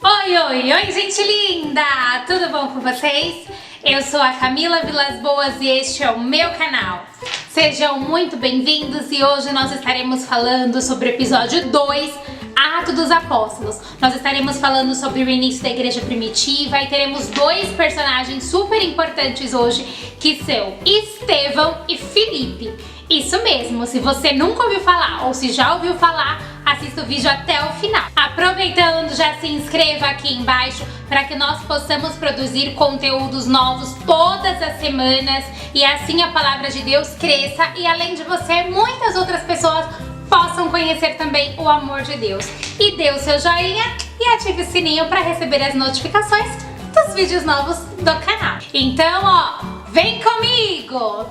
Oi, oi, oi, gente linda! Tudo bom com vocês? Eu sou a Camila Vilas Boas e este é o meu canal. Sejam muito bem-vindos e hoje nós estaremos falando sobre o episódio 2, Atos dos Apóstolos. Nós estaremos falando sobre o início da igreja primitiva e teremos dois personagens super importantes hoje, que são Estevão e Filipe. Isso mesmo, se você nunca ouviu falar ou se já ouviu falar, assista o vídeo até o final. Aproveitando, já se inscreva aqui embaixo para que nós possamos produzir conteúdos novos todas as semanas e assim a palavra de Deus cresça e além de você, muitas outras pessoas possam conhecer também o amor de Deus. E dê o seu joinha e ative o sininho para receber as notificações dos vídeos novos do canal. Então, ó, vem comigo!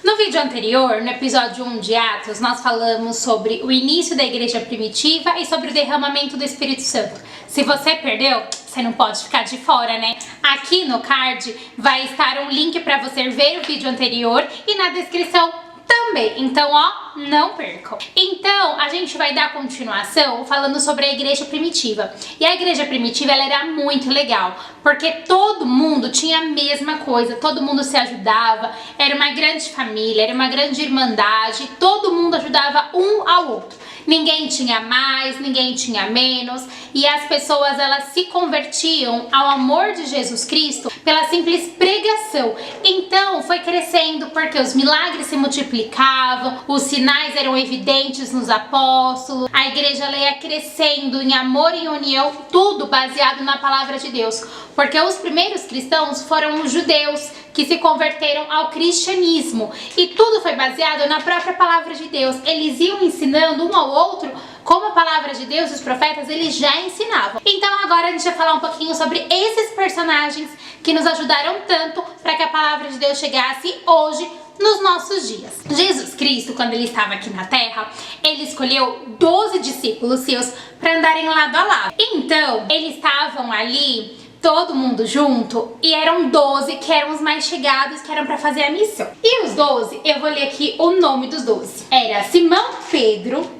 No vídeo anterior, no episódio 1 de Atos, nós falamos sobre o início da igreja primitiva e sobre o derramamento do Espírito Santo. Se você perdeu, você não pode ficar de fora, né? Aqui no card vai estar um link para você ver o vídeo anterior e na descrição também. Então, ó, não percam. Então, a gente vai dar continuação falando sobre a igreja primitiva. E a igreja primitiva, ela era muito legal, porque todo mundo tinha a mesma coisa, todo mundo se ajudava, era uma grande família, era uma grande irmandade, todo mundo ajudava um ao outro. Ninguém tinha mais, ninguém tinha menos, e as pessoas elas se convertiam ao amor de Jesus Cristo pela simples pregação. Então foi crescendo porque os milagres se multiplicavam, os sinais eram evidentes nos apóstolos, a igreja ela ia crescendo em amor e união, tudo baseado na palavra de Deus. Porque os primeiros cristãos foram os judeus que se converteram ao cristianismo e tudo foi baseado na própria palavra de Deus. Eles iam ensinando um ao outro como a palavra de Deus e os profetas eles já ensinavam. Então agora a gente vai falar um pouquinho sobre esses personagens que nos ajudaram tanto para que a palavra de Deus chegasse hoje nos nossos dias. Jesus Cristo, quando ele estava aqui na terra, ele escolheu 12 discípulos seus para andarem lado a lado. Então eles estavam ali todo mundo junto e eram 12 que eram os mais chegados, que eram para fazer a missão. E os 12, eu vou ler aqui o nome dos 12. Era Simão Pedro,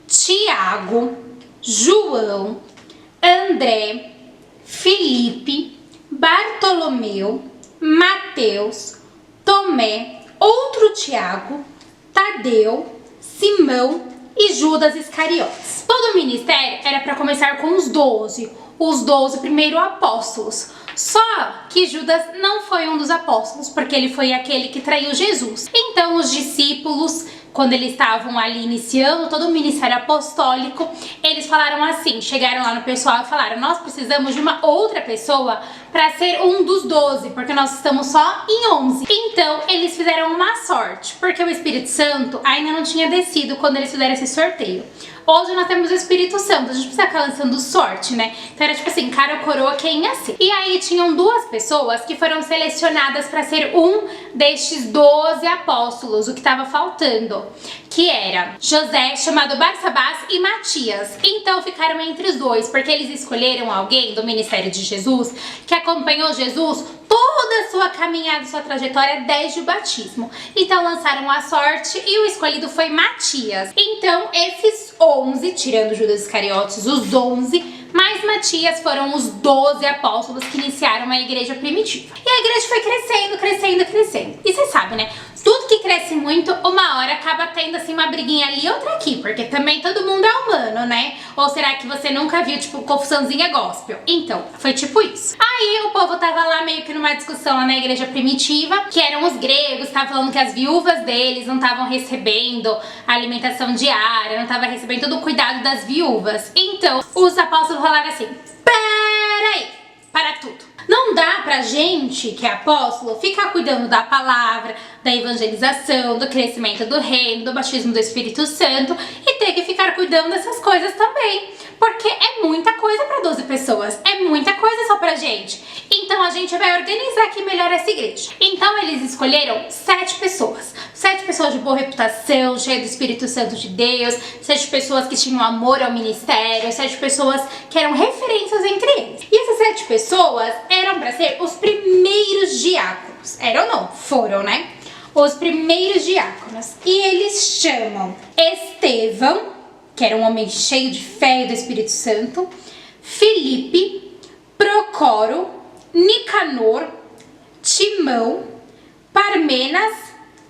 Tiago, João, André, Filipe, Bartolomeu, Mateus, Tomé, outro Tiago, Tadeu, Simão e Judas Iscariotes. Todo o ministério era para começar com os 12 primeiros apóstolos. Só que Judas não foi um dos apóstolos, porque ele foi aquele que traiu Jesus. Então os discípulos, quando eles estavam ali iniciando todo o ministério apostólico, eles falaram assim, chegaram lá no pessoal e falaram: nós precisamos de uma outra pessoa para ser um dos 12, porque nós estamos só em 11. Então eles fizeram uma sorte, porque o Espírito Santo ainda não tinha descido quando eles fizeram esse sorteio. Hoje nós temos o Espírito Santo, a gente precisa ficar lançando sorte, né? Então era tipo assim, cara ou coroa, quem ia ser? E aí tinham duas pessoas que foram selecionadas para ser um destes 12 apóstolos, o que estava faltando, que era José, chamado Barsabás, e Matias. Então ficaram entre os dois, porque eles escolheram alguém do ministério de Jesus que acompanhou Jesus toda a sua caminhada, sua trajetória desde o batismo. Então lançaram a sorte e o escolhido foi Matias. Então esses 11, tirando Judas Iscariotes, os 11, mais Matias foram os 12 apóstolos que iniciaram a igreja primitiva. E a igreja foi crescendo, crescendo, crescendo. E você sabe, né? Tudo que cresce muito, uma hora acaba tendo assim uma briguinha ali e outra aqui, porque também todo mundo é humano, né? Ou será que você nunca viu, tipo, confusãozinha gospel? Então, foi tipo isso. Aí o povo tava lá meio que numa discussão lá na igreja primitiva, que eram os gregos, estavam falando que as viúvas deles não estavam recebendo alimentação diária, não estavam recebendo todo o cuidado das viúvas. Então, os apóstolos falaram assim: peraí, para tudo. Não dá pra gente, que é apóstolo, ficar cuidando da palavra, da evangelização, do crescimento do reino, do batismo do Espírito Santo e ter que ficar cuidando dessas coisas também. Porque é muita coisa para 12 pessoas, é muita coisa só pra gente. Então a gente vai organizar aqui melhor essa igreja. Então eles escolheram 7 pessoas. 7 pessoas de boa reputação, cheias do Espírito Santo de Deus, 7 pessoas que tinham amor ao ministério, 7 pessoas que eram referências entre eles. E essas 7 pessoas eram para ser os primeiros diáconos. Eram não, foram, né? Os primeiros diáconos. E eles chamam Estevão, que era um homem cheio de fé e do Espírito Santo, Filipe, Procoro, Nicanor, Timão, Parmenas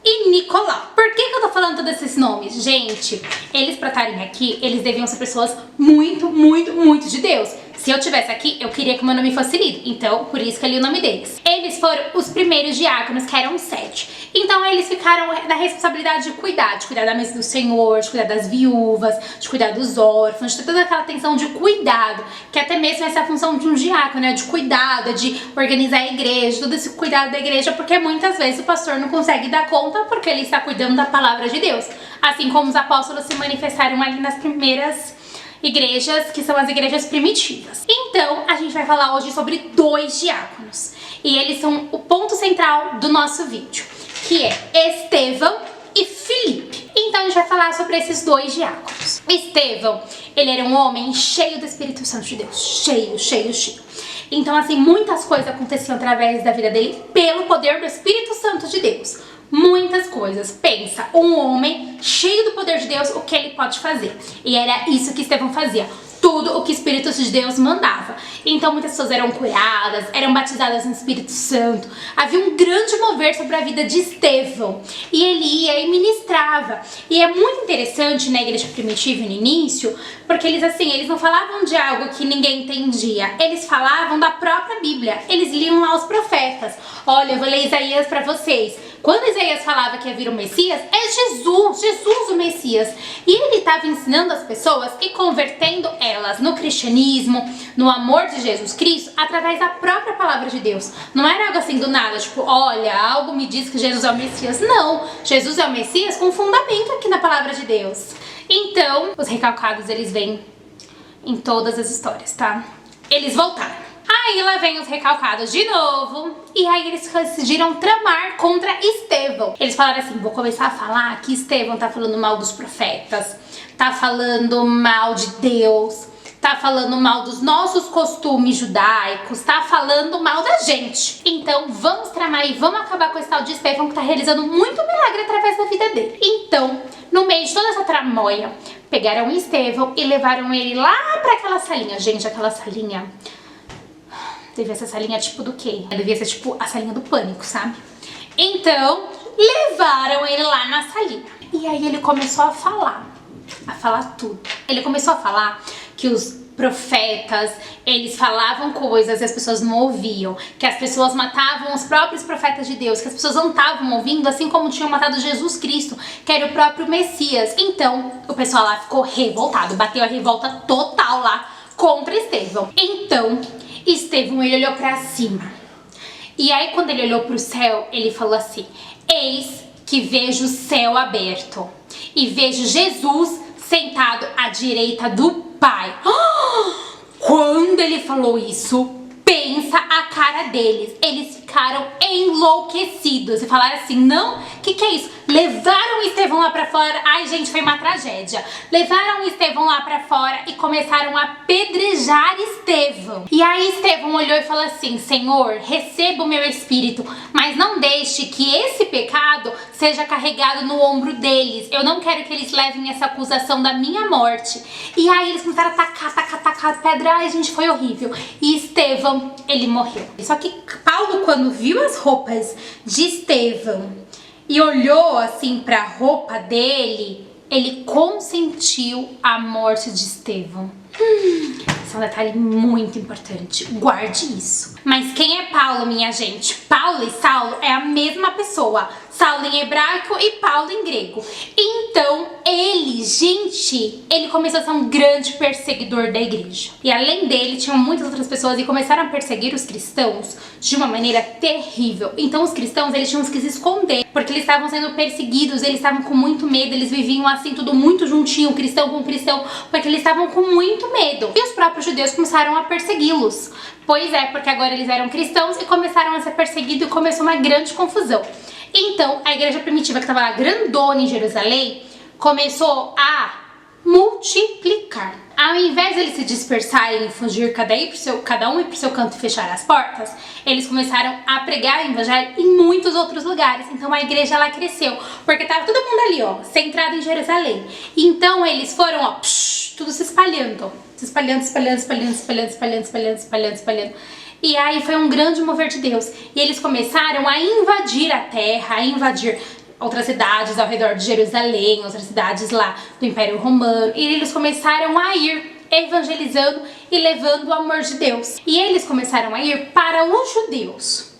e Nicolau. Por que eu tô falando todos esses nomes? Gente, eles pra estarem aqui, eles deviam ser pessoas muito, muito, muito de Deus. Se eu tivesse aqui, eu queria que o meu nome fosse lido. Então, por isso que eu li o nome deles. Eles foram os primeiros diáconos, que eram 7. Então, eles ficaram na responsabilidade de cuidar da mesa do Senhor, de cuidar das viúvas, de cuidar dos órfãos, de ter toda aquela atenção de cuidado, que até mesmo essa é a função de um diácono, né? De cuidado, de organizar a igreja, todo esse cuidado da igreja, porque muitas vezes o pastor não consegue dar conta porque ele está cuidando da palavra de Deus. Assim como os apóstolos se manifestaram ali nas primeiras igrejas, que são as igrejas primitivas. Então, a gente vai falar hoje sobre 2 diáconos. E eles são o ponto central do nosso vídeo, que é Estevão e Filipe. Então, a gente vai falar sobre esses 2 diáconos. Estevão, ele era um homem cheio do Espírito Santo de Deus. Cheio, cheio, cheio. Então, assim, muitas coisas aconteciam através da vida dele pelo poder do Espírito Santo de Deus. Muitas coisas. Pensa, um homem cheio do poder de Deus, o que ele pode fazer? E era isso que Estevão fazia. Tudo o que o Espírito de Deus mandava. Então muitas pessoas eram curadas, eram batizadas no Espírito Santo. Havia um grande mover sobre a vida de Estevão. E ele ia e ministrava. E é muito interessante na igreja primitiva no início, porque eles não falavam de algo que ninguém entendia. Eles falavam da própria Bíblia. Eles liam lá os profetas. Olha, eu vou ler Isaías para vocês. Quando Isaías falava que ia vir o Messias, é Jesus o Messias. E ele estava ensinando as pessoas e convertendo elas no cristianismo, no amor de Jesus Cristo, através da própria palavra de Deus. Não era algo assim do nada, tipo, olha, algo me diz que Jesus é o Messias. Não, Jesus é o Messias com fundamento aqui na palavra de Deus. Então, os recalcados, eles vêm em todas as histórias, tá? Eles voltaram. Aí lá vem os recalcados de novo, e aí eles decidiram tramar contra Estevão. Eles falaram assim, vou começar a falar que Estevão tá falando mal dos profetas, tá falando mal de Deus, tá falando mal dos nossos costumes judaicos, tá falando mal da gente. Então vamos tramar e vamos acabar com esse tal de Estevão que tá realizando muito milagre através da vida dele. Então, no meio de toda essa tramóia, pegaram Estevão e levaram ele lá pra aquela salinha. Gente, aquela salinha... devia ser a salinha tipo do quê? Devia ser tipo a salinha do pânico, sabe? Então, levaram ele lá na salinha. E aí ele começou a falar tudo. Ele começou a falar que os profetas, eles falavam coisas e as pessoas não ouviam, que as pessoas matavam os próprios profetas de Deus, que as pessoas não estavam ouvindo, assim como tinham matado Jesus Cristo, que era o próprio Messias. Então, o pessoal lá ficou revoltado, bateu a revolta total lá contra Estevão. Então, Estevão, ele olhou pra cima. E aí, quando ele olhou pro céu, ele falou assim, eis que vejo o céu aberto e vejo Jesus sentado à direita do Pai. Quando ele falou isso, pensa a cara deles. Eles ficaram enlouquecidos e falaram assim, não, que é isso? Levaram Estevão lá pra fora. Ai, gente, foi uma tragédia. Levaram Estevão lá pra fora e começaram a apedrejar Estevão. E aí Estevão olhou e falou assim, Senhor, receba o meu espírito, mas não deixe que esse pecado seja carregado no ombro deles. Eu não quero que eles levem essa acusação da minha morte. E aí eles começaram a tacar pedra. Ai, gente, foi horrível. E Estevão, ele morreu. Só que Paulo, quando viu as roupas de Estevão e olhou assim para a roupa dele, ele consentiu a morte de Estevão. Esse é um detalhe muito importante, guarde isso. Mas quem é Paulo, minha gente? Paulo e Saulo é a mesma pessoa. Saulo em hebraico e Paulo em grego. Então ele começou a ser um grande perseguidor da igreja. E além dele, tinham muitas outras pessoas e começaram a perseguir os cristãos de uma maneira terrível. Então os cristãos, eles tinham que se esconder, porque eles estavam sendo perseguidos, eles estavam com muito medo, eles viviam assim tudo muito juntinho, cristão com cristão, porque eles estavam com muito muito medo. E os próprios judeus começaram a persegui-los. Pois é, porque agora eles eram cristãos e começaram a ser perseguidos e começou uma grande confusão. Então, a igreja primitiva, que estava lá grandona em Jerusalém, começou a multiplicar. Ao invés de eles se dispersarem e fugir cada um ir pro seu canto e fechar as portas, eles começaram a pregar o evangelho em muitos outros lugares. Então a igreja lá cresceu, porque tava todo mundo ali, ó, centrado em Jerusalém. Então eles foram, ó, tudo se espalhando. Se espalhando. E aí foi um grande mover de Deus. E eles começaram a invadir a terra, a invadir outras cidades ao redor de Jerusalém, outras cidades lá do Império Romano. E eles começaram a ir evangelizando e levando o amor de Deus. E eles começaram a ir para os judeus.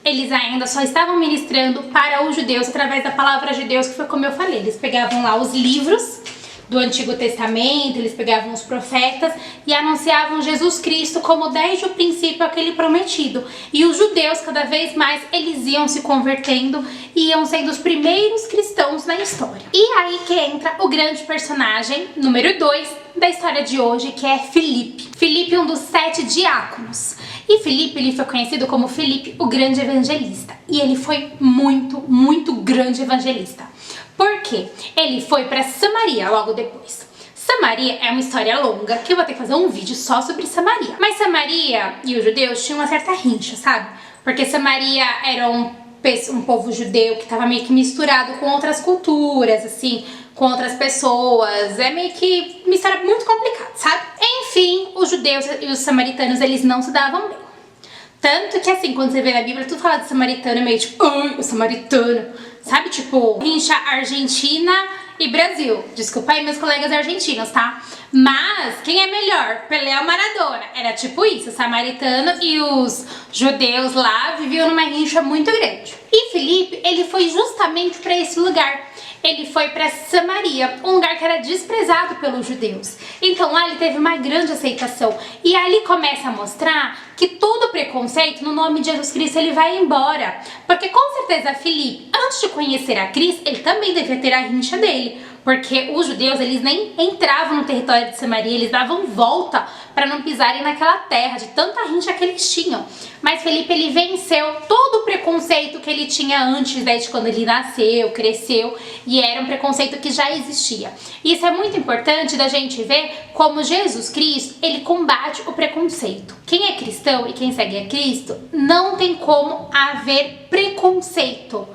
Eles ainda só estavam ministrando para os judeus através da palavra de Deus, que foi como eu falei. Eles pegavam lá os livros do Antigo Testamento, eles pegavam os profetas e anunciavam Jesus Cristo como desde o princípio aquele prometido. E os judeus, cada vez mais, eles iam se convertendo e iam sendo os primeiros cristãos na história. E aí que entra o grande personagem, número 2 da história de hoje, que é Filipe. Filipe é um dos 7 diáconos. E Filipe, ele foi conhecido como Filipe, o grande evangelista. E ele foi muito grande evangelista. Por quê? Ele foi para Samaria logo depois. Samaria é uma história longa, que eu vou ter que fazer um vídeo só sobre Samaria. Mas Samaria e os judeus tinham uma certa rincha, sabe? Porque Samaria era um povo judeu que estava meio que misturado com outras culturas, assim, com outras pessoas. É meio que uma história muito complicada, sabe? Enfim, os judeus e os samaritanos, eles não se davam bem. Tanto que, assim, quando você vê na Bíblia, tudo fala de samaritano, é meio tipo, ai, o samaritano. Sabe, tipo, rincha Argentina e Brasil. Desculpa aí meus colegas argentinos, tá? Mas, quem é melhor? Pelé ou Maradona? Era tipo isso, o samaritano e os judeus lá viviam numa rincha muito grande. E Filipe, ele foi justamente para esse lugar. Ele foi para Samaria, um lugar que era desprezado pelos judeus. Então lá ele teve uma grande aceitação. E ali começa a mostrar que todo preconceito no nome de Jesus Cristo ele vai embora. Porque com certeza Filipe, antes de conhecer a Cristo, ele também devia ter a rincha dele. Porque os judeus, eles nem entravam no território de Samaria, eles davam volta para não pisarem naquela terra, de tanta rincha que eles tinham. Mas Filipe, ele venceu todo o preconceito que ele tinha antes, desde quando ele nasceu, cresceu, e era um preconceito que já existia. E isso é muito importante da gente ver como Jesus Cristo, ele combate o preconceito. Quem é cristão e quem segue a Cristo, não tem como haver preconceito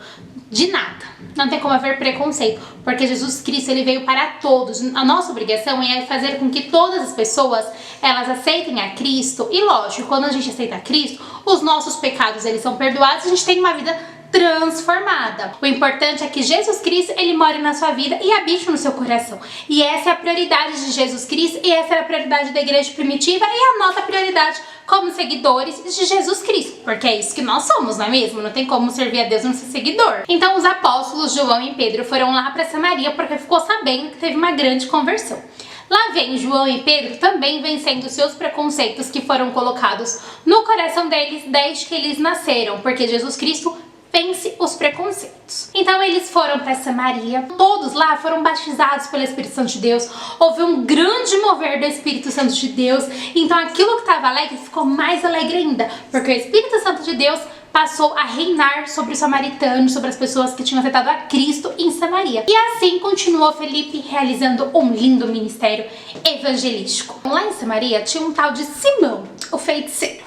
de nada. Não tem como haver preconceito, porque Jesus Cristo, ele veio para todos. A nossa obrigação é fazer com que todas as pessoas, elas aceitem a Cristo. E lógico, quando a gente aceita a Cristo, os nossos pecados, eles são perdoados, a gente tem uma vida transformada. O importante é que Jesus Cristo, ele more na sua vida e habite no seu coração. E essa é a prioridade de Jesus Cristo, e essa é a prioridade da igreja primitiva e a nossa prioridade como seguidores de Jesus Cristo, porque é isso que nós somos, não é mesmo? Não tem como servir a Deus e não ser seguidor. Então os apóstolos João e Pedro foram lá para Samaria porque ficou sabendo que teve uma grande conversão. Lá vem João e Pedro também vencendo seus preconceitos que foram colocados no coração deles desde que eles nasceram, porque Jesus Cristo vence os preconceitos. Então eles foram para Samaria, todos lá foram batizados pelo Espírito Santo de Deus, houve um grande mover do Espírito Santo de Deus, então aquilo que estava alegre ficou mais alegre ainda, porque o Espírito Santo de Deus passou a reinar sobre os samaritanos, sobre as pessoas que tinham aceitado a Cristo em Samaria. E assim continuou Filipe realizando um lindo ministério evangelístico. Lá em Samaria tinha um tal de Simão, o feiticeiro.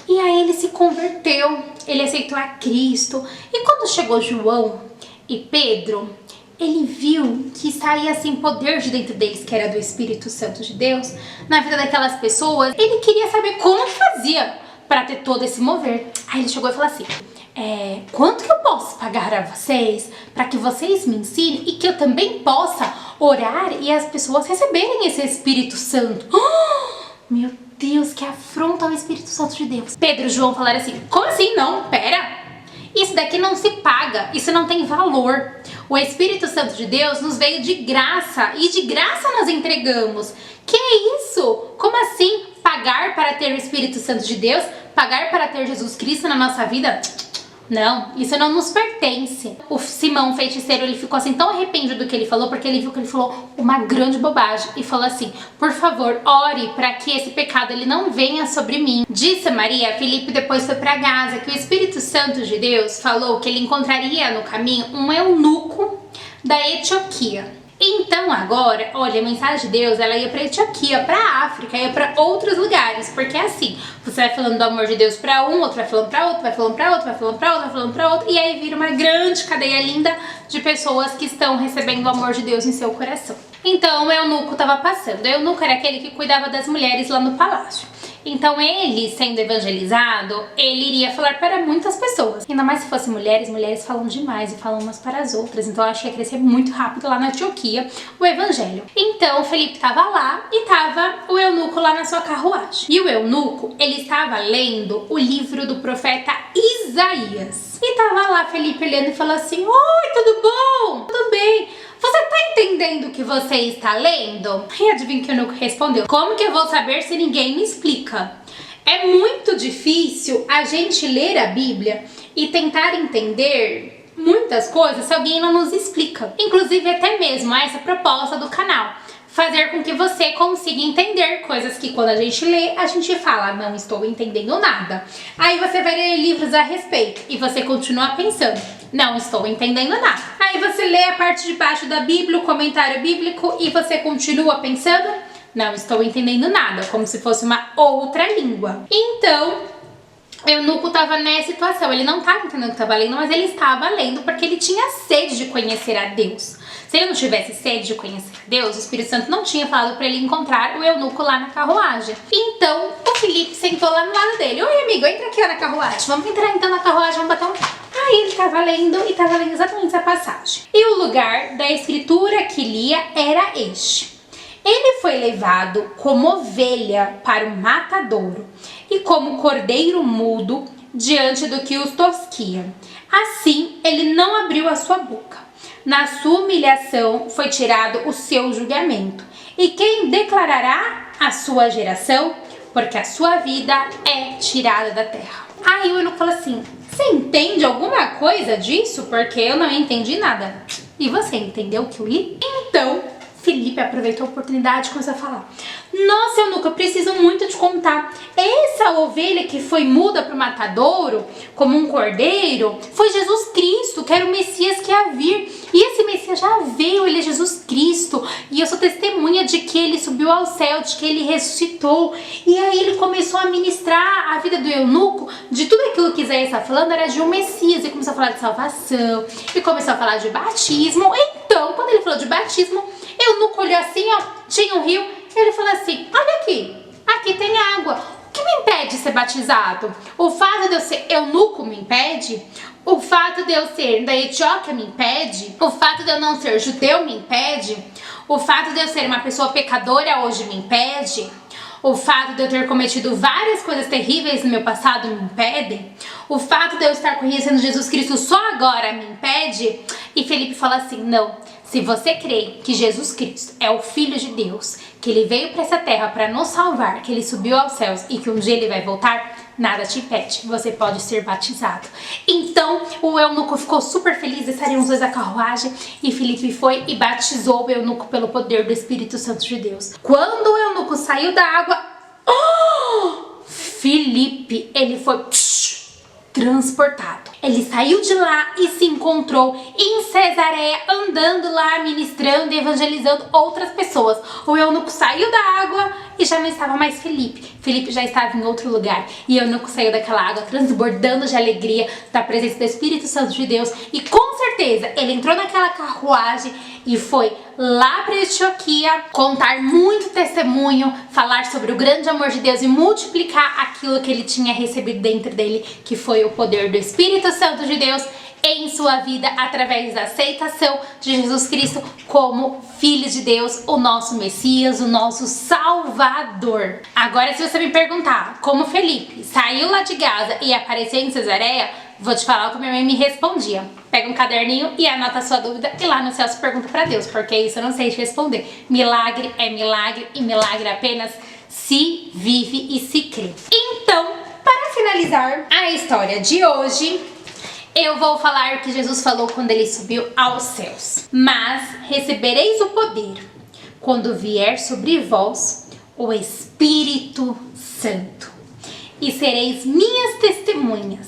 E aí ele se converteu, ele aceitou a Cristo. E quando chegou João e Pedro, ele viu que saía assim poder de dentro deles, que era do Espírito Santo de Deus, na vida daquelas pessoas. Ele queria saber como que fazia para ter todo esse mover. Aí ele chegou e falou assim, quanto que eu posso pagar a vocês para que vocês me ensinem e que eu também possa orar e as pessoas receberem esse Espírito Santo? Meu Deus, que afronta ao Espírito Santo de Deus. Pedro e João falaram assim, como assim? Não, pera. Isso daqui não se paga, isso não tem valor. O Espírito Santo de Deus nos veio de graça e de graça nós entregamos. Que é isso? Como assim pagar para ter o Espírito Santo de Deus? Pagar para ter Jesus Cristo na nossa vida? Não, isso não nos pertence. O Simão feiticeiro, ele ficou assim tão arrependido do que ele falou, porque ele viu que ele falou uma grande bobagem e falou assim: por favor, ore para que esse pecado ele não venha sobre mim. Disse Maria, Filipe depois foi para Gaza, que o Espírito Santo de Deus falou que ele encontraria no caminho um eunuco da Etióquia. Então agora, olha, a mensagem de Deus, ela ia pra Etióquia, pra África, ia pra outros lugares, porque é assim, você vai falando do amor de Deus pra um, outro vai falando pra outro, vai falando pra outro, vai falando pra outro, vai falando pra outro, e aí vira uma grande cadeia linda de pessoas que estão recebendo o amor de Deus em seu coração. Então o eunuco tava passando. O eunuco era aquele que cuidava das mulheres lá no palácio. Então ele, sendo evangelizado, ele iria falar para muitas pessoas. Ainda mais se fossem mulheres, mulheres falam demais e falam umas para as outras. Então eu acho que ia crescer muito rápido lá na Antioquia o evangelho. Então Felipe estava lá e estava o eunuco lá na sua carruagem. E o eunuco, ele estava lendo o livro do profeta Isaías. E tava lá Felipe olhando e falou assim: oi, tudo bom? Tudo bem? Você tá entendendo o que você está lendo? E adivinha que o eunuco respondeu: como que eu vou saber se ninguém me explica? É muito difícil a gente ler a Bíblia e tentar entender muitas coisas se alguém não nos explica. Inclusive até mesmo essa proposta do canal. Fazer com que você consiga entender coisas que quando a gente lê, a gente fala: não estou entendendo nada. Aí você vai ler livros a respeito e você continua pensando: não estou entendendo nada. Aí você lê a parte de baixo da Bíblia, o comentário bíblico, e você continua pensando: não estou entendendo nada, como se fosse uma outra língua. Então, o eunuco estava nessa situação, ele não estava entendendo o que estava lendo, mas ele estava lendo porque ele tinha sede de conhecer a Deus. Se ele não tivesse sede de conhecer a Deus, o Espírito Santo não tinha falado para ele encontrar o eunuco lá na carruagem. Então, o Felipe sentou lá no lado dele: oi, amigo, entra aqui ó, na carruagem. Vamos entrar então na carruagem, vamos bater um papo. Aí ele estava lendo e estava lendo exatamente essa passagem. E o lugar da escritura que lia era este: ele foi levado como ovelha para o matadouro e como cordeiro mudo diante do que os tosquia. Assim, ele não abriu a sua boca. Na sua humilhação foi tirado o seu julgamento. E quem declarará a sua geração? Porque a sua vida é tirada da terra. Aí o eunuco falou assim: você entende alguma coisa disso? Porque eu não entendi nada. E você entendeu o que eu li? Então Felipe aproveitou a oportunidade e começou a falar: nossa, eunuco, eu preciso muito te contar. Essa ovelha que foi muda para o matadouro, como um cordeiro, foi Jesus Cristo, que era o Messias que ia vir. E esse Messias já veio, ele é Jesus Cristo. E eu sou testemunha de que ele subiu ao céu, de que ele ressuscitou. E aí ele começou a ministrar a vida do eunuco, de tudo aquilo que Isaías está falando, era de um Messias. Ele começou a falar de salvação, e começou a falar de batismo. Então, quando ele falou de batismo, o eunuco olhou assim, ó, tinha um rio. Ele falou assim: olha aqui, aqui tem água. O que me impede de ser batizado? O fato de eu ser eunuco me impede? O fato de eu ser da Etióquia me impede? O fato de eu não ser judeu me impede? O fato de eu ser uma pessoa pecadora hoje me impede? O fato de eu ter cometido várias coisas terríveis no meu passado me impede? O fato de eu estar conhecendo Jesus Cristo só agora me impede? E Felipe fala assim: não. Se você crê que Jesus Cristo é o Filho de Deus, que ele veio para essa terra para nos salvar, que ele subiu aos céus e que um dia ele vai voltar, nada te impede, você pode ser batizado. Então o eunuco ficou super feliz de estarem os dois na carruagem e Felipe foi e batizou o eunuco pelo poder do Espírito Santo de Deus. Quando o eunuco saiu da água, Felipe, ele foi transportado. Ele saiu de lá e se encontrou em Cesareia, andando lá, ministrando e evangelizando outras pessoas. O eunuco saiu da água e já não estava mais Felipe. Felipe já estava em outro lugar. E o eunuco saiu daquela água transbordando de alegria da presença do Espírito Santo de Deus. E com certeza ele entrou naquela carruagem e foi lá para Antioquia contar muito testemunho, falar sobre o grande amor de Deus e multiplicar aquilo que ele tinha recebido dentro dele, que foi o poder do Espírito Santo de Deus em sua vida através da aceitação de Jesus Cristo como Filho de Deus, o nosso Messias, o nosso Salvador. Agora, se você me perguntar como Felipe saiu lá de Gaza e apareceu em Cesareia, vou te falar o que minha mãe me respondia. Pega um caderninho e anota a sua dúvida e lá no céu você pergunta pra Deus, porque isso eu não sei te responder. Milagre é milagre e milagre apenas se vive e se crê. Então, para finalizar a história de hoje, Eu vou falar o que Jesus falou quando ele subiu aos céus. Mas recebereis o poder quando vier sobre vós o Espírito Santo. E sereis minhas testemunhas,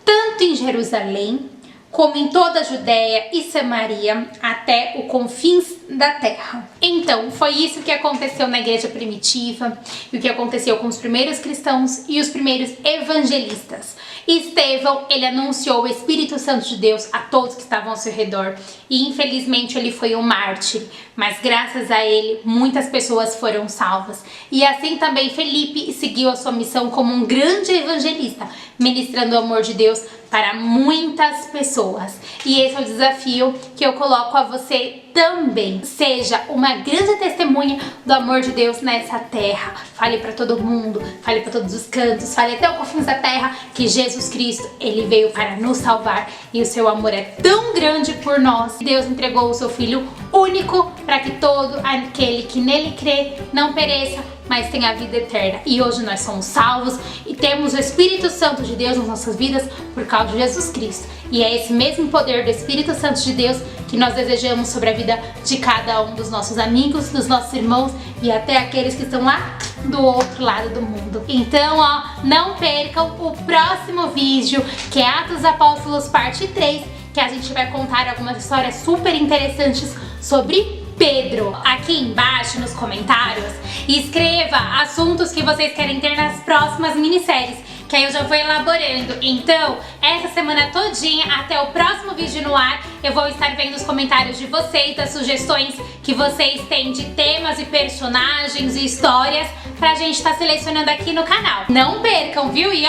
tanto em Jerusalém, como em toda a Judéia e Samaria, até os confins da terra. Então, foi isso que aconteceu na igreja primitiva, e o que aconteceu com os primeiros cristãos e os primeiros evangelistas. Estevão, ele anunciou o Espírito Santo de Deus a todos que estavam ao seu redor, e infelizmente ele foi um mártir, mas graças a ele, muitas pessoas foram salvas. E assim também Felipe seguiu a sua missão como um grande evangelista, ministrando o amor de Deus para muitas pessoas. E esse é o desafio que eu coloco a você também. Seja uma grande testemunha do amor de Deus nessa terra. Fale para todo mundo, fale para todos os cantos, fale até os confins da terra que Jesus Cristo, ele veio para nos salvar e o seu amor é tão grande por nós. Deus entregou o seu Filho único para que todo aquele que nele crê não pereça, mas tem a vida eterna. E hoje nós somos salvos e temos o Espírito Santo de Deus nas nossas vidas por causa de Jesus Cristo. E é esse mesmo poder do Espírito Santo de Deus que nós desejamos sobre a vida de cada um dos nossos amigos, dos nossos irmãos e até aqueles que estão lá do outro lado do mundo. Então, não percam o próximo vídeo, que é Atos dos Apóstolos parte 3, que a gente vai contar algumas histórias super interessantes sobre Pedro. Aqui embaixo nos comentários, escreva assuntos que vocês querem ter nas próximas minisséries, que aí eu já vou elaborando. Então, essa semana todinha, até o próximo vídeo no ar, eu vou estar vendo os comentários de vocês, das sugestões que vocês têm de temas e personagens e histórias pra gente estar selecionando aqui no canal. Não percam, viu? E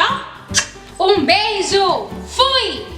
um beijo! Fui!